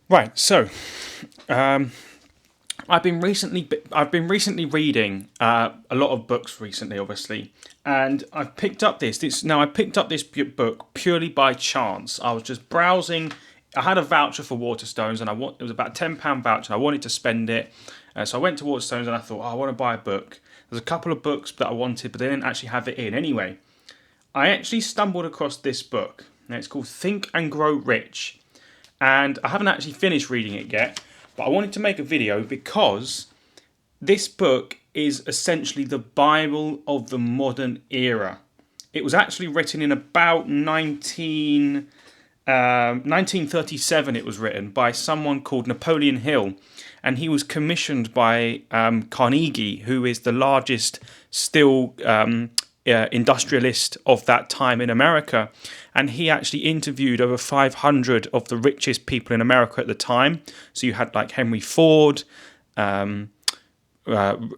Right. So, um, I've been recently reading a lot of books recently, obviously, and I've picked up I picked up this book purely by chance. I was just browsing. I had a voucher for Waterstones, and it was about £10 voucher. I wanted to spend it, so I went to Waterstones, and I thought, I want to buy a book. There's a couple of books that I wanted, but they didn't actually have it in. Anyway, I actually stumbled across this book. Now it's called Think and Grow Rich, and I haven't actually finished reading it yet, but I wanted to make a video because this book is essentially the Bible of the modern era. It was actually written in about 1937. It was written by someone called Napoleon Hill, and he was commissioned by Carnegie, who is the largest steel industrialist of that time in America. And he actually interviewed over 500 of the richest people in America at the time. So you had like Henry Ford,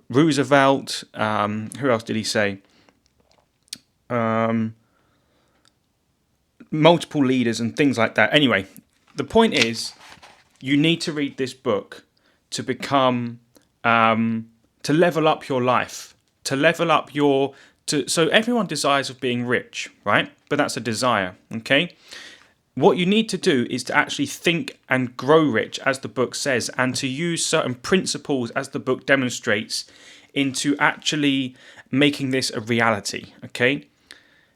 Roosevelt. Who else did he say? Multiple leaders and things like that. Anyway, the point is, you need to read this book to become, to level up your life, to level up your. So everyone desires of being rich, right? But that's a desire, okay? What you need to do is to actually think and grow rich, as the book says, and to use certain principles, as the book demonstrates, into actually making this a reality, okay?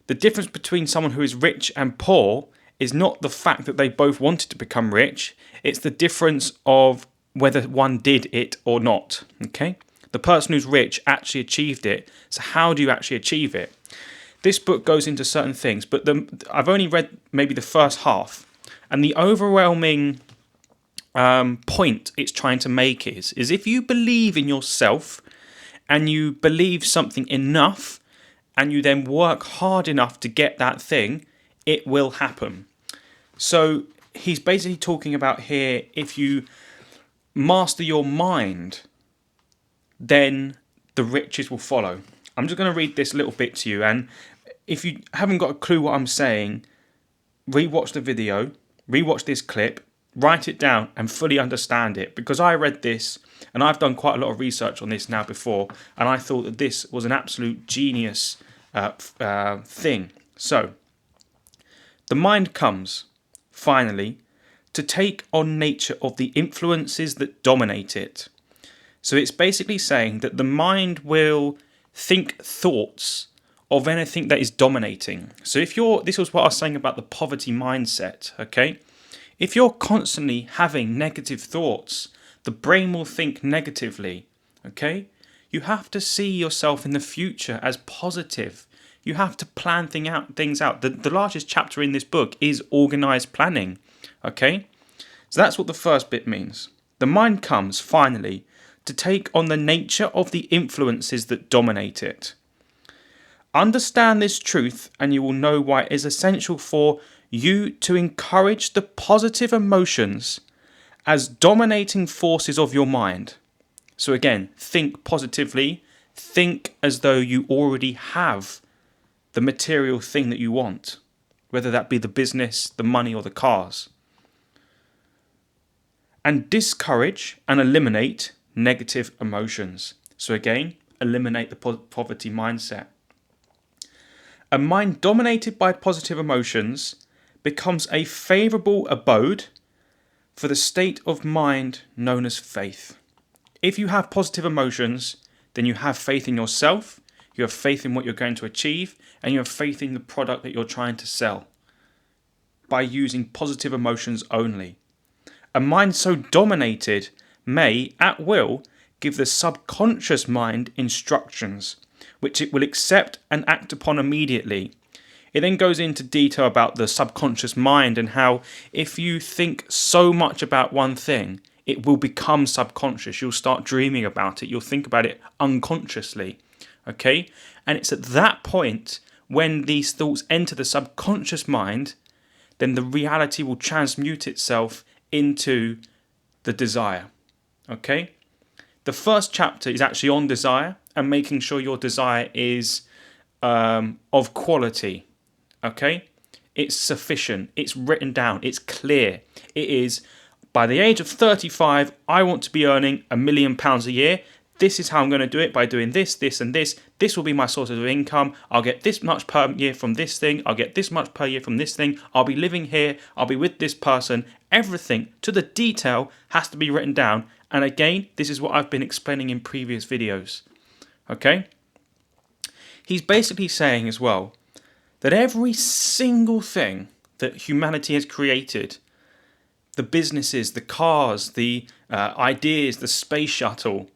The difference between someone who is rich and poor is not the fact that they both wanted to become rich, it's the difference of whether one did it or not, okay? The person who's rich actually achieved it, so how do you actually achieve it? This book goes into certain things, but I've only read maybe the first half, and the overwhelming point it's trying to make is if you believe in yourself and you believe something enough and you then work hard enough to get that thing, it will happen. So he's basically talking about here, if you master your mind, then the riches will follow. I'm just going to read this little bit to you, and if you haven't got a clue what I'm saying, rewatch the video, rewatch this clip, write it down and fully understand it, because I read this and I've done quite a lot of research on this now before, and I thought that this was an absolute genius thing. So, the mind comes, finally, to take on nature of the influences that dominate it. So it's basically saying that the mind will think thoughts of anything that is dominating. So this was what I was saying about the poverty mindset, okay? If you're constantly having negative thoughts, the brain will think negatively, okay? You have to see yourself in the future as positive. You have to plan things out. The largest chapter in this book is organized planning, okay? So that's what the first bit means. The mind comes, finally, to take on the nature of the influences that dominate it. Understand this truth and you will know why it is essential for you to encourage the positive emotions as dominating forces of your mind. So again, think positively, think as though you already have the material thing that you want, whether that be the business, the money, or the cars. And discourage and eliminate negative emotions. So again, eliminate the poverty mindset. A mind dominated by positive emotions becomes a favourable abode for the state of mind known as faith. If you have positive emotions, then you have faith in yourself, you have faith in what you're going to achieve, and you have faith in the product that you're trying to sell by using positive emotions only. A mind so dominated may, at will, give the subconscious mind instructions, which it will accept and act upon immediately. It then goes into detail about the subconscious mind and how if you think so much about one thing, it will become subconscious. You'll start dreaming about it. You'll think about it unconsciously. Okay? And it's at that point when these thoughts enter the subconscious mind, then the reality will transmute itself into the desire. Okay? The first chapter is actually on desire and making sure your desire is of quality. Okay? It's sufficient. It's written down. It's clear. It is by the age of 35, I want to be earning £1 million a year. This is how I'm going to do it, by doing this, this and this. This will be my sources of income. I'll get this much per year from this thing. I'll get this much per year from this thing. I'll be living here. I'll be with this person. Everything to the detail has to be written down. And again, this is what I've been explaining in previous videos. Okay? He's basically saying as well that every single thing that humanity has created, the businesses, the cars, the ideas, the space shuttle,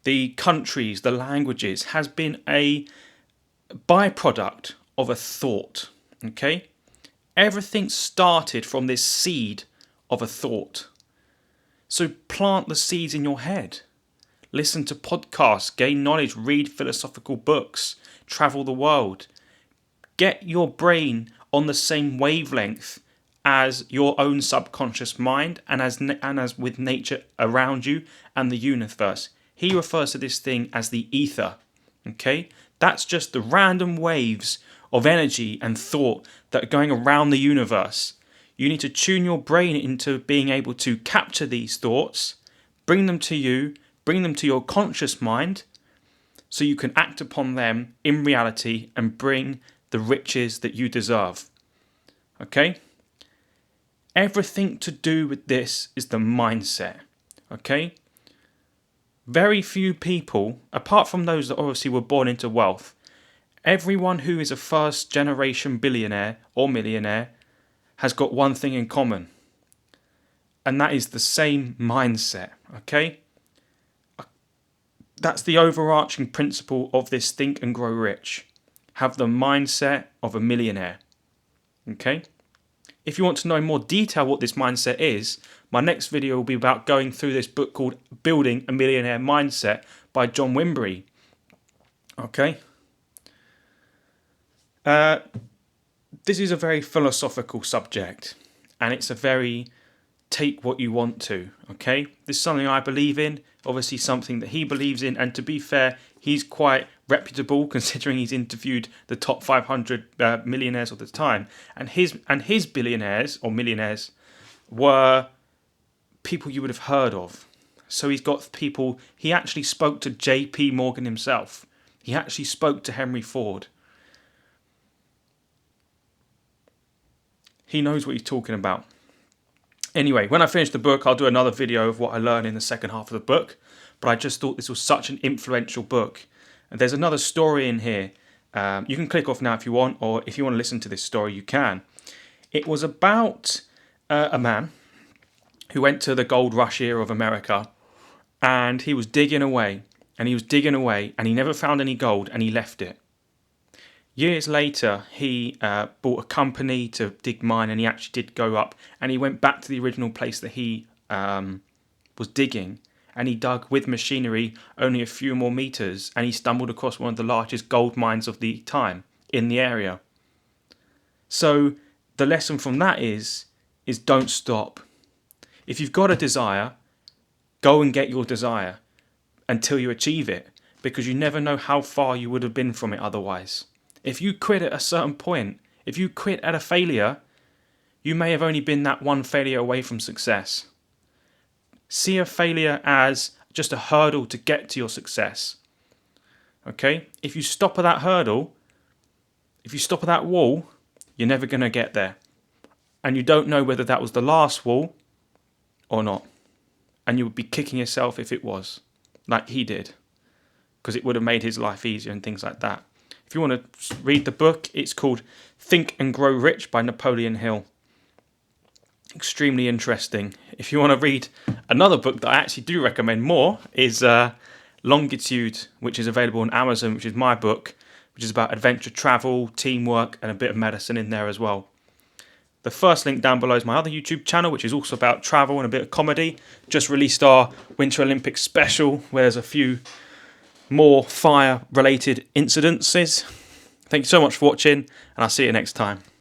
the countries, the languages, has been a byproduct of a thought. Okay? Everything started from this seed of a thought. So plant the seeds in your head. Listen to podcasts, gain knowledge, read philosophical books, travel the world. Get your brain on the same wavelength as your own subconscious mind and as with nature around you and the universe. He refers to this thing as the ether. Okay? That's just the random waves of energy and thought that are going around the universe. You need to tune your brain into being able to capture these thoughts, bring them to you, bring them to your conscious mind, so you can act upon them in reality and bring the riches that you deserve. Okay? Everything to do with this is the mindset. Okay? Very few people, apart from those that obviously were born into wealth, everyone who is a first generation billionaire or millionaire has got one thing in common. And that is the same mindset. Okay? That's the overarching principle of this Think and Grow Rich. Have the mindset of a millionaire. Okay? If you want to know in more detail what this mindset is, my next video will be about going through this book called Building a Millionaire Mindset by John Wimberly. Okay? This is a very philosophical subject, and it's a very take what you want to, okay? This is something I believe in, obviously something that he believes in, and to be fair, he's quite reputable considering he's interviewed the top 500 millionaires of the time, and his billionaires or millionaires were people you would have heard of. So he's got people, he actually spoke to JP Morgan himself. He actually spoke to Henry Ford. He knows what he's talking about. Anyway, when I finish the book, I'll do another video of what I learned in the second half of the book. But I just thought this was such an influential book. And there's another story in here. You can click off now if you want, or if you want to listen to this story, you can. It was about a man who went to the gold rush era of America, and he was digging away, and he was digging away, and he never found any gold, and he left it. Years later, he bought a company to dig mine, and he actually did go up, and he went back to the original place that he was digging, and he dug with machinery only a few more meters, and he stumbled across one of the largest gold mines of the time in the area. So the lesson from that is don't stop. If you've got a desire, go and get your desire until you achieve it, because you never know how far you would have been from it otherwise. If you quit at a certain point, if you quit at a failure, you may have only been that one failure away from success. See a failure as just a hurdle to get to your success. Okay? If you stop at that hurdle, if you stop at that wall, you're never going to get there. And you don't know whether that was the last wall or not. And you would be kicking yourself if it was, like he did, because it would have made his life easier and things like that. If you want to read the book, it's called Think and Grow Rich by Napoleon Hill. Extremely interesting. If you want to read another book that I actually do recommend more, is Longitude, which is available on Amazon, which is my book, which is about adventure travel, teamwork, and a bit of medicine in there as well. The first link down below is my other YouTube channel, which is also about travel and a bit of comedy. Just released our Winter Olympics special, where there's a few more fire-related incidences. Thank you so much for watching, and I'll see you next time.